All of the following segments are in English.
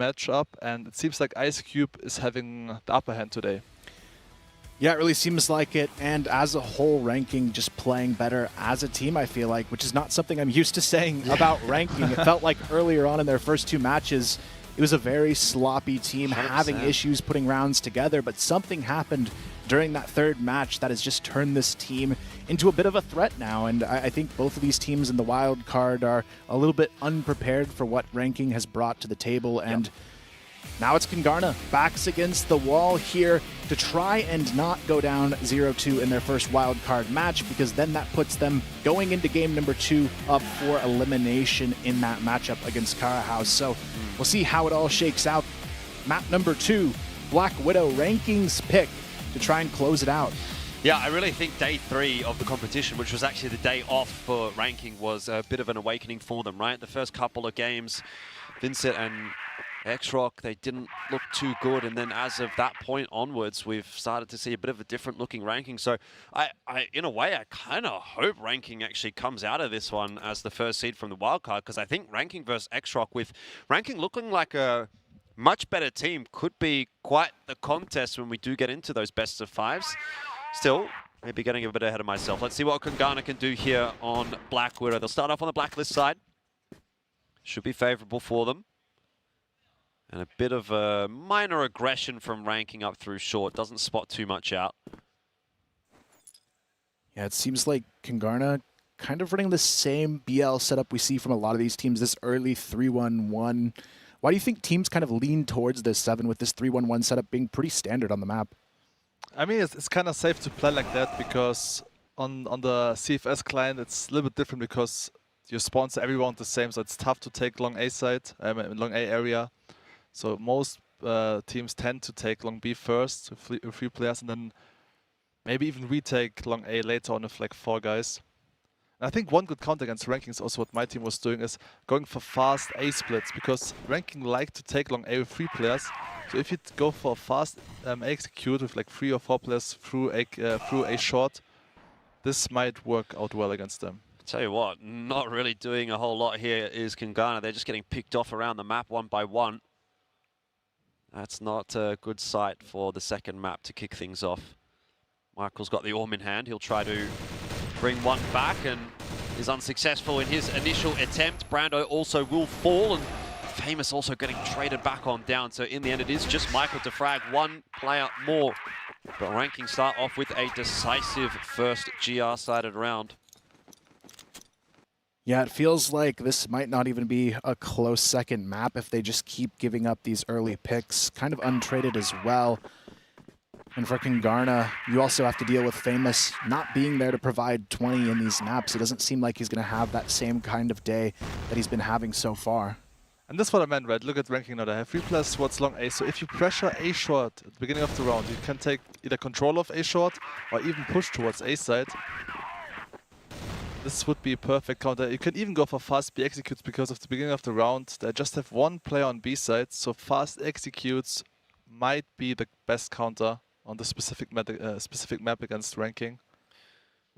matchup, and it seems like Ice Cube is having the upper hand today. Yeah, it really seems like it, and as a whole, Ranking just playing better as a team, I feel like, which is not something I'm used to saying about Ranking. It felt like earlier on in their first two matches, it was a very sloppy team, 100%. having issues putting rounds together, but something happened during that third match that has just turned this team into a bit of a threat now, and I think both of these teams in the wild card are a little bit unprepared for what Ranking has brought to the table, and now it's Kungara backs against the wall here to try and not go down 0-2 in their first wildcard match, because then that puts them going into game number 2 up for elimination in that matchup against Kara. So we'll see how it all shakes out. Map number 2, Blackwidow, Ranking's pick to try and close it out. Yeah, I really think day 3 of the competition, which was actually the day off for Ranking, was a bit of an awakening for them, right? The first couple of games, Vincent and X-Rock, they didn't look too good, and then as of that point onwards, we've started to see a bit of a different looking Ranking. So I in a way, I kind of hope Ranking actually comes out of this one as the first seed from the wildcard, because I think Ranking versus X-Rock, with Ranking looking like a much better team, could be quite the contest when we do get into those best of 5s. Still, maybe getting a bit ahead of myself. Let's see what Kungara can do here on Blackwidow. They'll start off on the blacklist side. Should be favorable for them. And a bit of a minor aggression from Ranking up through short. Doesn't spot too much out. Yeah, it seems like Kungara kind of running the same BL setup we see from a lot of these teams, this early 3-1-1. Why do you think teams kind of lean towards this 7 with this 3-1-1 setup being pretty standard on the map? I mean, it's kind of safe to play like that, because on the CFS client, it's a little bit different because you sponsor everyone the same, so it's tough to take long A side, long A area. So most teams tend to take long B first, with 3 players, and then maybe even retake long A later on with like 4 guys. And I think one good counter against Ranking is also what my team was doing, is going for fast A splits, because Ranking like to take long A with 3 players. So if you go for a fast A execute with like 3 or 4 players through A short, this might work out well against them. Tell you what, not really doing a whole lot here is Kungara. They're just getting picked off around the map one by one. That's not a good sight for the second map to kick things off. Michael's got the Orm in hand. He'll try to bring one back and is unsuccessful in his initial attempt. Brando also will fall, and Famous also getting traded back on down. So in the end, it is just Michael to frag one player more. But Ranking start off with a decisive first GR-sided round. Yeah, it feels like this might not even be a close second map if they just keep giving up these early picks. Kind of untraded as well. And for Kungara, you also have to deal with Famous not being there to provide 20 in these maps. It doesn't seem like he's going to have that same kind of day that he's been having so far. And that's what I meant, right? Look at Ranking now. They have 3 players towards long A. So if you pressure A short at the beginning of the round, you can take either control of A short or even push towards A side. This would be a perfect counter. You can even go for fast B executes, because of the beginning of the round, they just have 1 player on B side. So fast executes might be the best counter on the specific map against Ranking.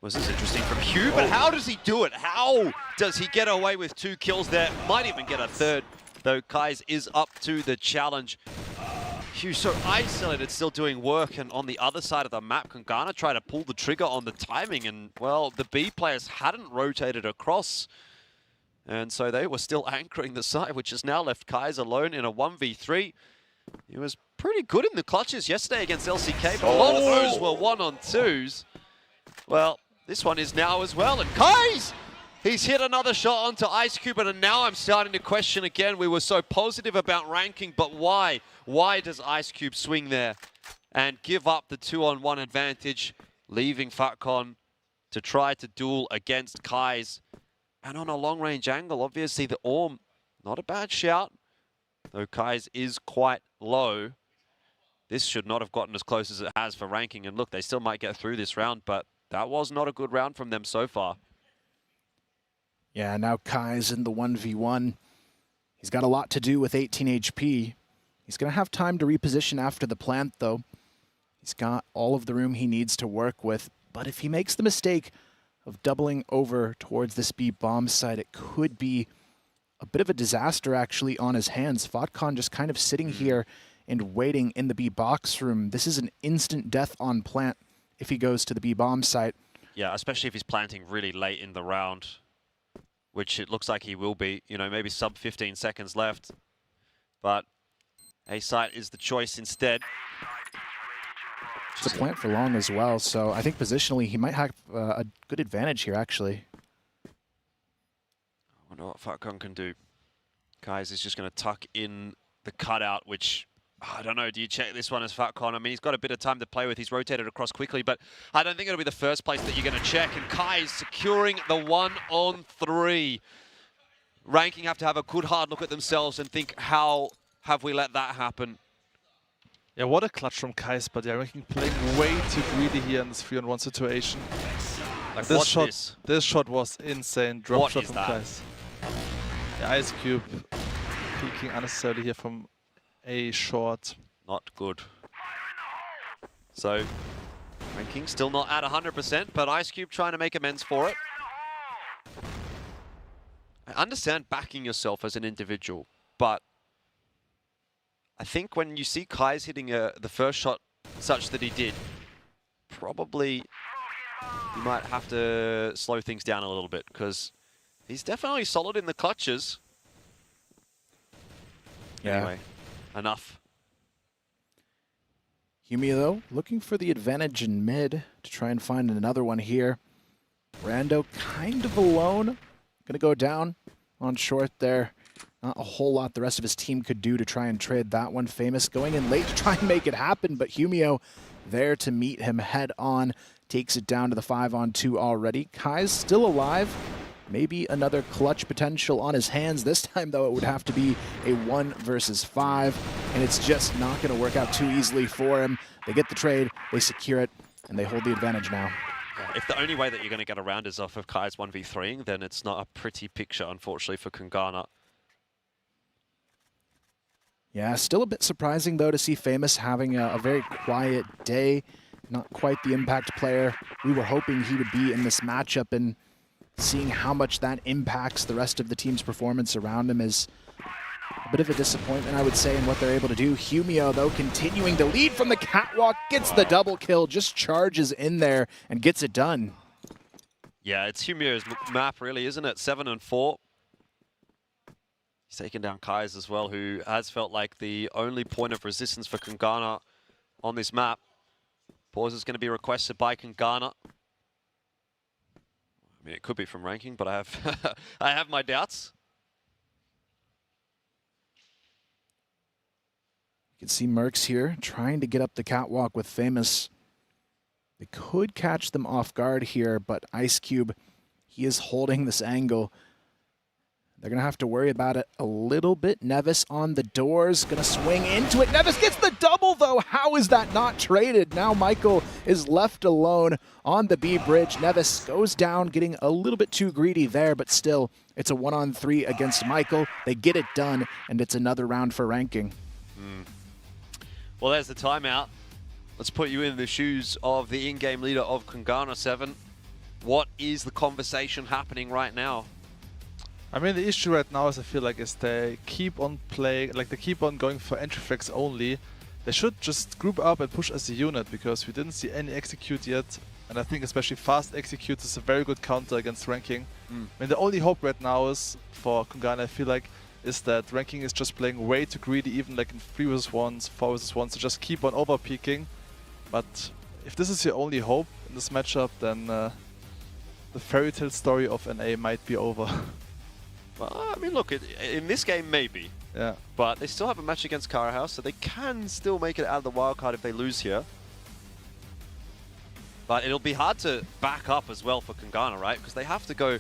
Was this interesting from Hugh, but how does he do it? How does he get away with 2 kills there? Might even get a third, though Kais is up to the challenge. Hugh so isolated, still doing work, and on the other side of the map, Kungara tried to pull the trigger on the timing, and well, the B players hadn't rotated across, and so they were still anchoring the side, which has now left Kais alone in a 1v3. He was pretty good in the clutches yesterday against LCK, but a lot of those were 1-on-2s. Well, this one is now as well, and Kais! He's hit another shot onto Ice Cube, and now I'm starting to question again. We were so positive about Ranking, but why? Why does Ice Cube swing there and give up the 2-on-1 advantage, leaving Fatcon to try to duel against Kais? And on a long-range angle, obviously the Orm, not a bad shout, though Kais is quite low. This should not have gotten as close as it has for Ranking, and look, they still might get through this round, but that was not a good round from them so far. Yeah, now Kai's in the 1v1. He's got a lot to do with 18 HP. He's going to have time to reposition after the plant, though. He's got all of the room he needs to work with. But if he makes the mistake of doubling over towards this B bomb side, it could be a bit of a disaster actually on his hands. Fotcon just kind of sitting here and waiting in the B box room. This is an instant death on plant if he goes to the B bomb site. Yeah, especially if he's planting really late in the round, which it looks like he will be. You know, maybe sub 15 seconds left. But A site is the choice instead. It's a plant for long as well, so I think positionally he might have a good advantage here, actually. I wonder what Falcon can do. Guys is just going to tuck in the cutout, which, I don't know, do you check this one as Falcon? I mean, he's got a bit of time to play with. He's rotated across quickly, but I don't think it'll be the first place that you're going to check. And Kai is securing the 1-on-3. Ranking have to have a good hard look at themselves and think, how have we let that happen? Yeah, what a clutch from Kais, but yeah, Ranking playing way too greedy here in this 3-on-1 situation. Like, This shot was insane. Drop What shot is from that? Kais. The Ice Cube peeking unnecessarily here from A short. Not good. So, Ranking still not at 100%, but Ice Cube trying to make amends for it. I understand backing yourself as an individual, but I think when you see Kai's hitting the first shot such that he did, probably you might have to slow things down a little bit, because he's definitely solid in the clutches. Yeah. Anyway, enough. Humia, though, looking for the advantage in mid to try and find another one here. Rando kind of alone. Gonna go down on short there. Not a whole lot the rest of his team could do to try and trade that one. Famous going in late to try and make it happen, but Humio there to meet him head on. Takes it down to the 5-on-2 already. Kai's still alive. Maybe another clutch potential on his hands. This time, though, it would have to be a 1 versus 5, and it's just not going to work out too easily for him. They get the trade, they secure it, and they hold the advantage now. If the only way that you're going to get around is off of Kai's 1v3ing, then it's not a pretty picture, unfortunately, for Kungara. Yeah, still a bit surprising, though, to see Famous having a very quiet day. Not quite the impact player we were hoping he would be in this matchup, and seeing how much that impacts the rest of the team's performance around him is a bit of a disappointment, I would say, in what they're able to do. Humio, though, continuing to lead from the catwalk, gets the double kill, just charges in there and gets it done. Yeah, it's Humio's map, really, isn't it? 7-4. He's taken down Kai's as well, who has felt like the only point of resistance for Kungara on this map. Pause is going to be requested by Kungara. I mean, it could be from Ranking, but I have I have my doubts. You can see Mercs here trying to get up the catwalk with Famous. They could catch them off guard here, but Ice Cube, he is holding this angle. They're going to have to worry about it a little bit. Nevis on the doors, going to swing into it. Nevis gets the double, though. How is that not traded? Now Michael is left alone on the B bridge. Nevis goes down, getting a little bit too greedy there, but still, it's a 1-on-3 against Michael. They get it done, and it's another round for Ranking. Well, there's the timeout. Let's put you in the shoes of the in-game leader of Kungara 7. What is the conversation happening right now? I mean, the issue right now is I feel like is they keep on playing, like they keep on going for entry frags only. They should just group up and push as a unit, because we didn't see any execute yet. And I think especially fast execute is a very good counter against Ranking. I mean, the only hope right now is for Kungara, I feel like, is that Ranking is just playing way too greedy, even like in 3 vs 1s, 4 vs 1s, to just keep on over peaking. But if this is your only hope in this matchup, then the fairy tale story of NA might be over. Well, I mean, look, in this game, maybe. Yeah. But they still have a match against Kara House, so they can still make it out of the wildcard if they lose here. But it'll be hard to back up as well for Kungara, right? Because they have to go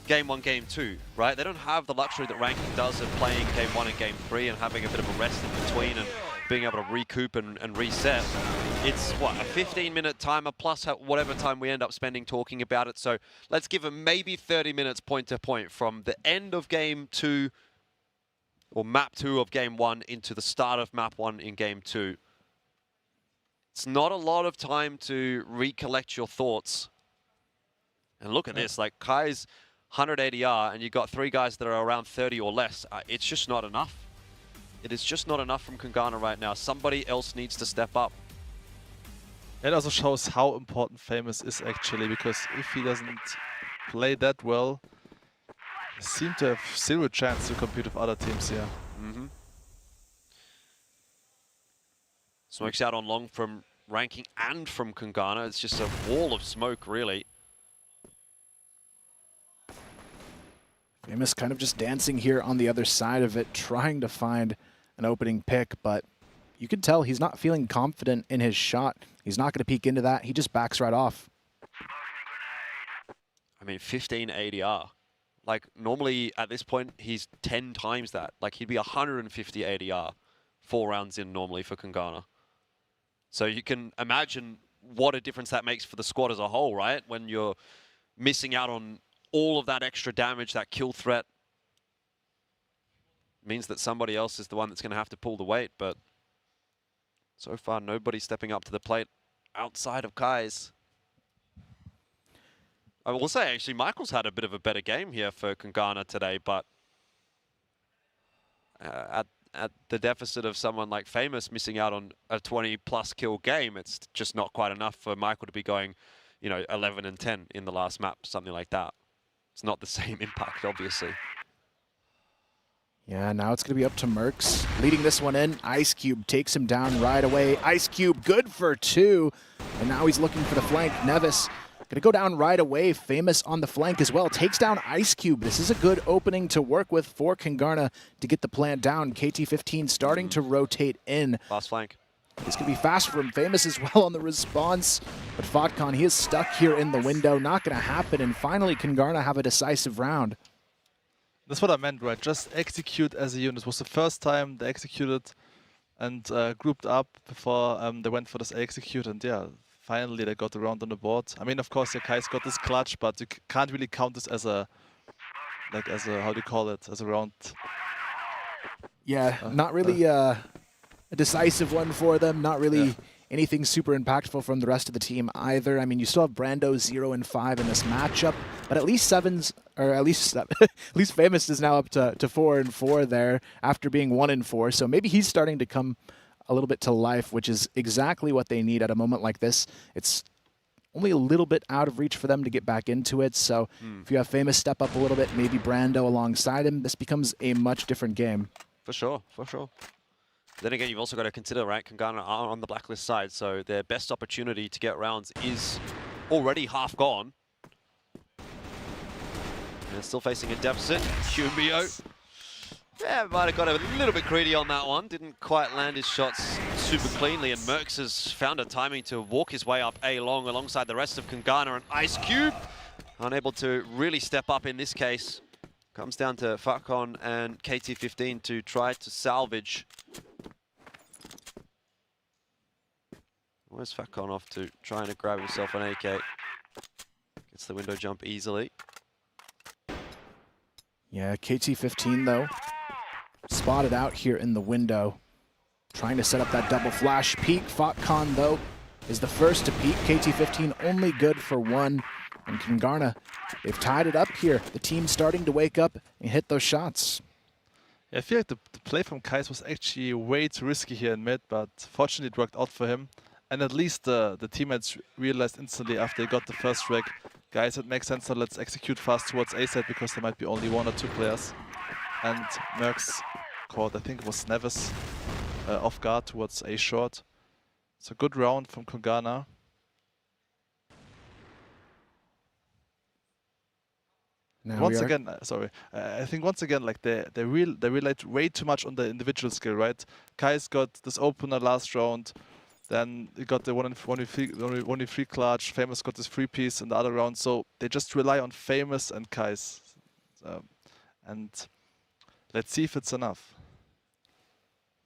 game 1, game 2, right? They don't have the luxury that Ranking does of playing game 1 and game 3 and having a bit of a rest in between and being able to recoup and reset. It's, what, a 15-minute timer plus whatever time we end up spending talking about it. So let's give them maybe 30 minutes point to point from the end of game 2 or map 2 of game 1 into the start of map 1 in game 2. It's not a lot of time to recollect your thoughts. And look at this, like Kai's 100 ADR, and you've got 3 guys that are around 30 or less. It's just not enough. It is just not enough from Kungara right now. Somebody else needs to step up. It also shows how important Famous is actually, because if he doesn't play that well, he seems to have 0 chance to compete with other teams here. Smokes out on long from ranking and from Kungara. It's just a wall of smoke, really. Famous kind of just dancing here on the other side of it, trying to find an opening pick, but you can tell he's not feeling confident in his shot. He's not going to peek into that. He just backs right off. I mean, 15 ADR. Like, normally at this point, he's 10 times that. Like, he'd be 150 ADR 4 rounds in normally for Kungara. So you can imagine what a difference that makes for the squad as a whole, right? When you're missing out on all of that extra damage, that kill threat. Means that somebody else is the one that's going to have to pull the weight, but so far nobody's stepping up to the plate outside of Kai's. I will say, actually, Michael's had a bit of a better game here for Kungara today, but at the deficit of someone like Famous missing out on a 20-plus kill game, it's just not quite enough for Michael to be going, you know, 11 and 10 in the last map, something like that. It's not the same impact, obviously. Yeah, now it's going to be up to Mercs. Leading this one in, Ice Cube takes him down right away. Ice Cube good for 2, and now he's looking for the flank. Nevis going to go down right away. Famous on the flank as well. Takes down Ice Cube. This is a good opening to work with for Kungara to get the plant down. KT-15 starting to rotate in. Fast flank. This could be fast from Famous as well on the response. But Fotcon, he is stuck here in the window. Not going to happen. And finally, Kungara have a decisive round. That's what I meant, right? Just execute as a unit. It was the first time they executed and grouped up before they went for this execute. And yeah, finally they got the round on the board. I mean, of course, Kai's got this clutch, but you can't really count this as a, like, as a, how do you call it, as a round. Yeah, not really a decisive one for them. Not really anything super impactful from the rest of the team either. I mean, you still have Brando 0 and 5 in this matchup, but at least at least Famous is now up to 4 and 4 there after being 1 and 4. So maybe he's starting to come a little bit to life, which is exactly what they need at a moment like this. It's only a little bit out of reach for them to get back into it. So if you have Famous step up a little bit, maybe Brando alongside him, this becomes a much different game. For sure, for sure. Then again, you've also got to consider, right, Kungara are on the blacklist side, so their best opportunity to get rounds is already half gone. And they're still facing a deficit. QMBO, yeah, might have got a little bit greedy on that one. Didn't quite land his shots super cleanly, and Mercs has found a timing to walk his way up A-long alongside the rest of Kungara, and Ice Cube unable to really step up in this case. Comes down to Fotcon and KT-15 to try to salvage. Where's Fotcon off to trying to grab himself an AK? Gets the window jump easily. Yeah, KT-15 though, spotted out here in the window, trying to set up that double flash peek. Fotcon though is the first to peek. KT-15 only good for 1. And Kungara, they've tied it up here. The team's starting to wake up and hit those shots. Yeah, I feel like the play from Kais was actually way too risky here in mid, but fortunately it worked out for him. And at least the teammates realized instantly after they got the first frag, guys, it makes sense, so let's execute fast towards A side because there might be only 1 or 2 players. And Mercs caught, I think it was Nevis, off guard towards A short. It's a good round from Kungara. Now once again, I think once again, like they relate way too much on the individual skill, right? Kai's got this opener last round, then he got the 1v3 clutch. Famous got this free piece in the other round, so they just rely on Famous and Kai's, and let's see if it's enough.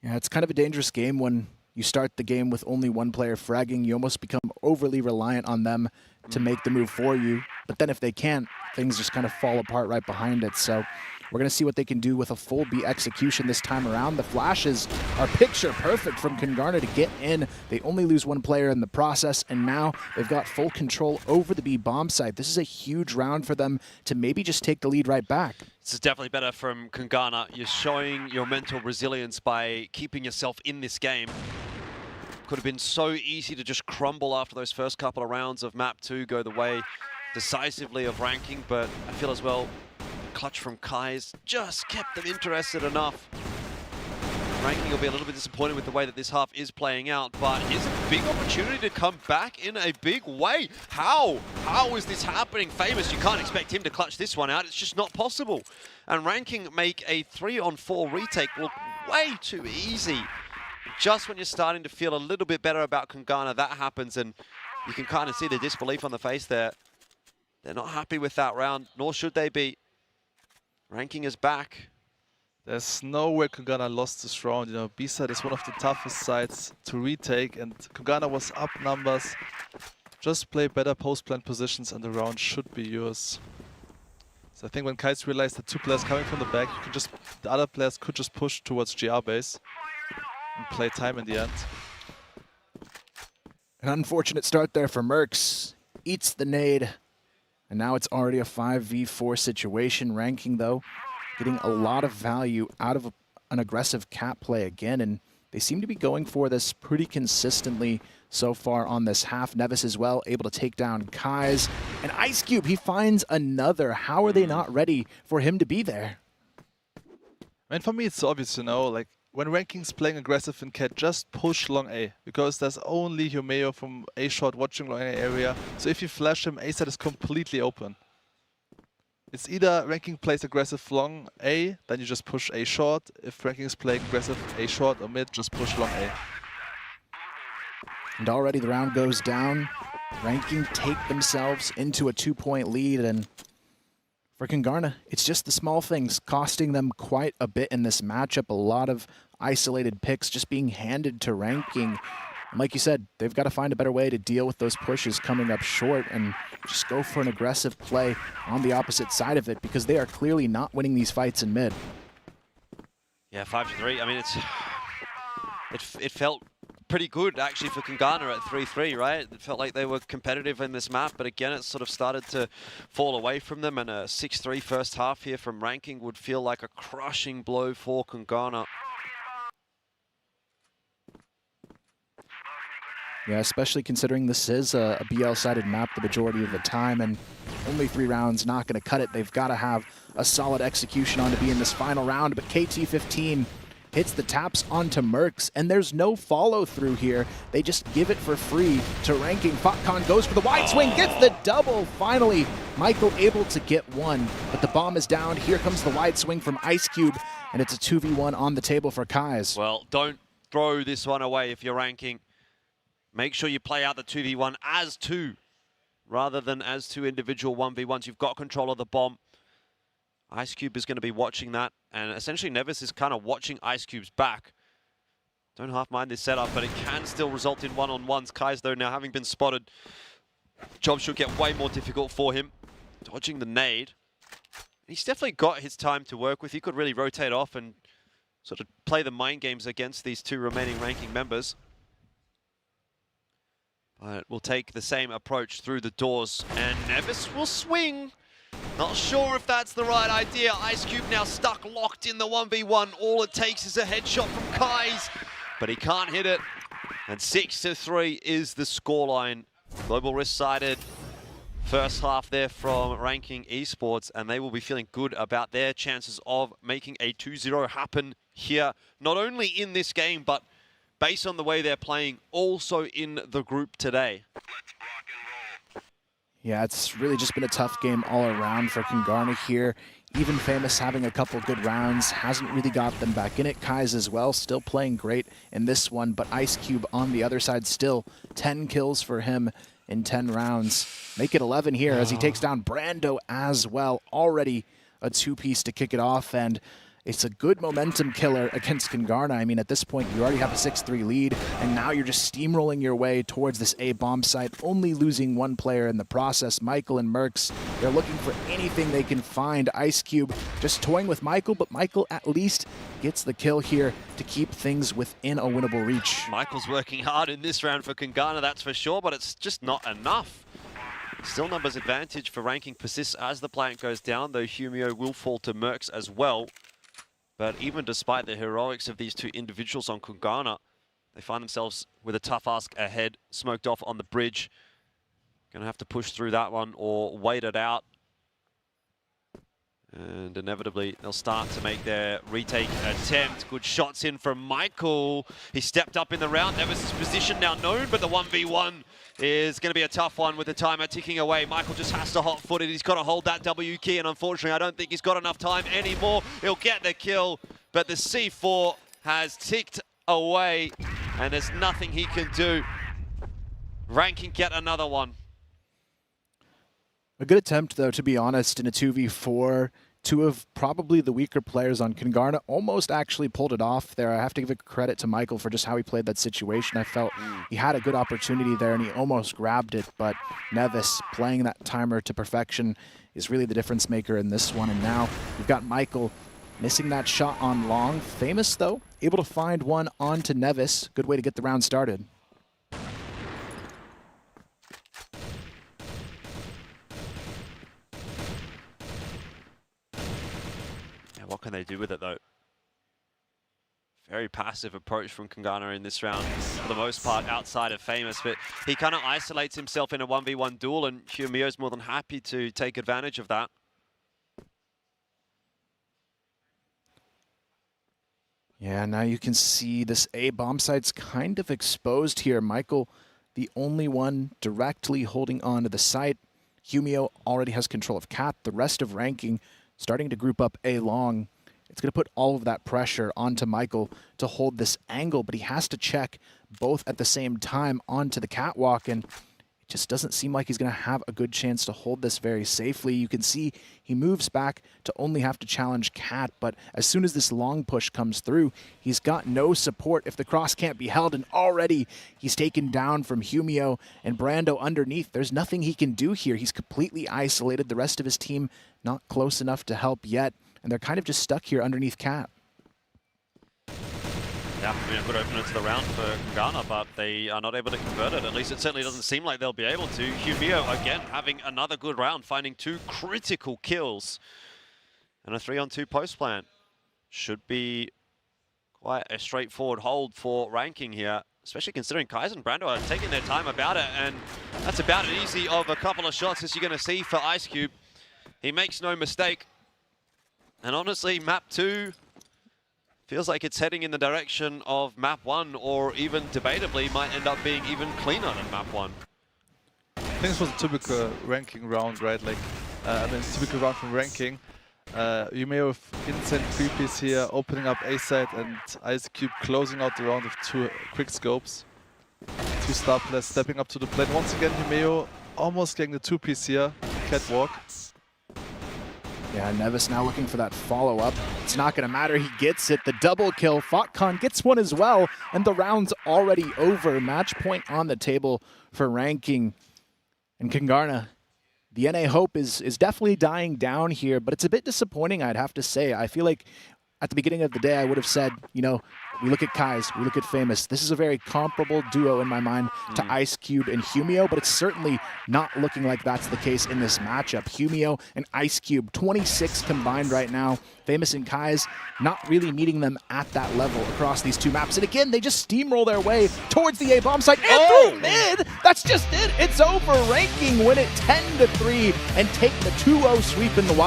Yeah, it's kind of a dangerous game when you start the game with only 1 player fragging. You almost become overly reliant on them to make the move for you. But then if they can't, things just kind of fall apart right behind it. So We're going to see what they can do with a full B execution this time around. The flashes are picture perfect from Kungara to get in. They only lose one player in the process, and now they've got full control over the B bomb site. This is a huge round for them to maybe just take the lead right back. This is definitely better from Kungara. You're showing your mental resilience by keeping yourself in this game. Could have been so easy to just crumble after those first couple of rounds of map 2, go the way decisively of ranking, but I feel as well clutch from Kai's just kept them interested enough. Ranking will be a little bit disappointed with the way that this half is playing out, but it's a big opportunity to come back in a big way. How is this happening? Famous, you can't expect him to clutch this one out. It's just not possible. And Ranking make a 3-on-4 retake look way too easy. Just when you're starting to feel a little bit better about Kungara, that happens, and you can kind of see the disbelief on the face there. They're not happy with that round, nor should they be. Ranking is back. There's no way Kungara lost this round. You know, B side is one of the toughest sides to retake, and Kungara was up numbers. Just play better post-plant positions, and the round should be yours. So I think when Kai's realized that 2 players coming from the back, the other players could just push towards GR base and play time in the end. An unfortunate start there for Mercs. Eats the nade. And now it's already a 5v4 situation. Ranking, though, getting a lot of value out of an aggressive cap play again. And they seem to be going for this pretty consistently so far on this half. Nevis as well, able to take down Kai's. And Ice Cube, he finds another. How are they not ready for him to be there? I mean, for me, it's obvious, you know, like, when Ranking's playing aggressive in Cat, just push long A, because there's only Humeo from A short watching long A area. So if you flash him, A side is completely open. It's either Ranking plays aggressive long A, then you just push A short. If Ranking is playing aggressive A short or mid, just push long A. And already the round goes down. Ranking take themselves into a 2-point lead, and for Kungara, it's just the small things costing them quite a bit in this matchup. A lot of isolated picks just being handed to Ranking. And like you said, they've got to find a better way to deal with those pushes coming up short and just go for an aggressive play on the opposite side of it, because they are clearly not winning these fights in mid. Yeah, 5-3. I mean, it felt pretty good actually for Kungara at 3-3, right? It felt like they were competitive in this map, but again, it sort of started to fall away from them, and a 6-3 first half here from Ranking would feel like a crushing blow for Kungara. Yeah, especially considering this is a BL-sided map the majority of the time, and only 3 rounds not going to cut it. They've got to have a solid execution on to be in this final round, but KT15 hits the taps onto Mercs, and there's no follow-through here. They just give it for free to Ranking. Fotcon goes for the wide swing, gets the double. Finally, Michael able to get one, but the bomb is down. Here comes the wide swing from Ice Cube, and it's a 2v1 on the table for Kai's. Well, don't throw this one away if you're Ranking. Make sure you play out the 2v1 as 2, rather than as 2 individual 1v1s. You've got control of the bomb. Ice Cube is going to be watching that, and essentially Nevis is kind of watching Ice Cube's back. Don't half mind this setup, but it can still result in one-on-ones. Kai's, though, now having been spotted, job should get way more difficult for him. Dodging the nade. He's definitely got his time to work with. He could really rotate off and sort of play the mind games against these 2 remaining Ranking members. But we'll take the same approach through the doors, and Nevis will swing. Not sure if that's the right idea. Ice Cube now stuck, locked in the 1v1. All it takes is a headshot from Kai's, but he can't hit it. And 6-3 is the scoreline. Global Risk-sided first half there from Ranking Esports, and they will be feeling good about their chances of making a 2-0 happen here, not only in this game, but based on the way they're playing, also in the group today. Yeah, it's really just been a tough game all around for Kungara here. Even Famous having a couple good rounds hasn't really got them back in it. Kai's as well, still playing great in this one, but Ice Cube on the other side still 10 kills for him in 10 rounds. Make it 11 here as he takes down Brando as well. Already a 2-piece to kick it off, and it's a good momentum killer against Kungara. I mean, at this point, you already have a 6-3 lead, and now you're just steamrolling your way towards this A bomb site, only losing one player in the process. Michael and Mercs, they're looking for anything they can find. Ice Cube just toying with Michael, but Michael at least gets the kill here to keep things within a winnable reach. Michael's working hard in this round for Kungara, that's for sure, but it's just not enough. Still numbers advantage for ranking persists as the plant goes down, though Humio will fall to Mercs as well. But even despite the heroics of these two individuals on Kungara, they find themselves with a tough ask ahead, smoked off on the bridge. Gonna have to push through that one or wait it out. And inevitably, they'll start to make their retake attempt. Good shots in from Michael. He stepped up in the round. That was his position now known, but the 1v1 is going to be a tough one with the timer ticking away. Michael just has to hot-foot it. He's got to hold that W key, and unfortunately, I don't think he's got enough time anymore. He'll get the kill, but the C4 has ticked away, and there's nothing he can do. Ranking get another one. A good attempt, though, to be honest, in a 2v4. Two of probably the weaker players on Kungara almost actually pulled it off there. I have to give credit to Michael for just how he played that situation. I felt he had a good opportunity there, and he almost grabbed it, but Nevis playing that timer to perfection is really the difference maker in this one. And now we've got Michael missing that shot on long. Famous, though, able to find one onto Nevis. Good way to get the round started. What can they do with it, though? Very passive approach from Kungara in this round, for the most part, outside of Famous, but he kind of isolates himself in a 1v1 duel, and Humio's more than happy to take advantage of that. Yeah, now you can see this A bomb site's kind of exposed here. Michael, the only one directly holding on to the site. Humio already has control of Cat. The rest of ranking starting to group up A long. It's going to put all of that pressure onto Michael to hold this angle, but he has to check both at the same time onto the catwalk, and it just doesn't seem like he's going to have a good chance to hold this very safely. You can see he moves back to only have to challenge Cat, but as soon as this long push comes through, he's got no support if the cross can't be held, and already he's taken down from Humio and Brando underneath. There's nothing he can do here. He's completely isolated. The rest of his team not close enough to help yet, and they're kind of just stuck here underneath Cat. Yeah, I mean, a good opener to the round for Kungara, but they are not able to convert it. At least it certainly doesn't seem like they'll be able to. Humio, again, having another good round, finding two critical kills. And a 3-on-2 post plant. Should be quite a straightforward hold for ranking here, especially considering Kai's and Brando are taking their time about it, and that's about as easy of a couple of shots as you're going to see for Ice Cube. He makes no mistake. And honestly, map 2 feels like it's heading in the direction of map 1, or even debatably might end up being even cleaner than map 1. I think this was a typical ranking round, right? Like, I mean, typical round from ranking. You may have insane creepies here, opening up A side, and Ice Cube closing out the round with 2 quick scopes. 2 star players stepping up to the plane. Once again, Humio almost getting the 2-piece here, catwalk. Yeah, Nevis now looking for that follow-up. It's not going to matter. He gets it. The double kill. Fotcon gets one as well, and the round's already over. Match point on the table for ranking. And Kungara, the NA hope is definitely dying down here, but it's a bit disappointing, I'd have to say. I feel like at the beginning of the day, I would have said, you know, we look at Kai's, we look at Famous. This is a very comparable duo in my mind to Ice Cube and Humio, but it's certainly not looking like that's the case in this matchup. Humio and Ice Cube, 26 combined right now. Famous and Kai's not really meeting them at that level across these two maps. And again, they just steamroll their way towards the A-bomb site and through mid. That's just it. It's over. Ranking win it 10-3 and take the 2-0 sweep in the wild.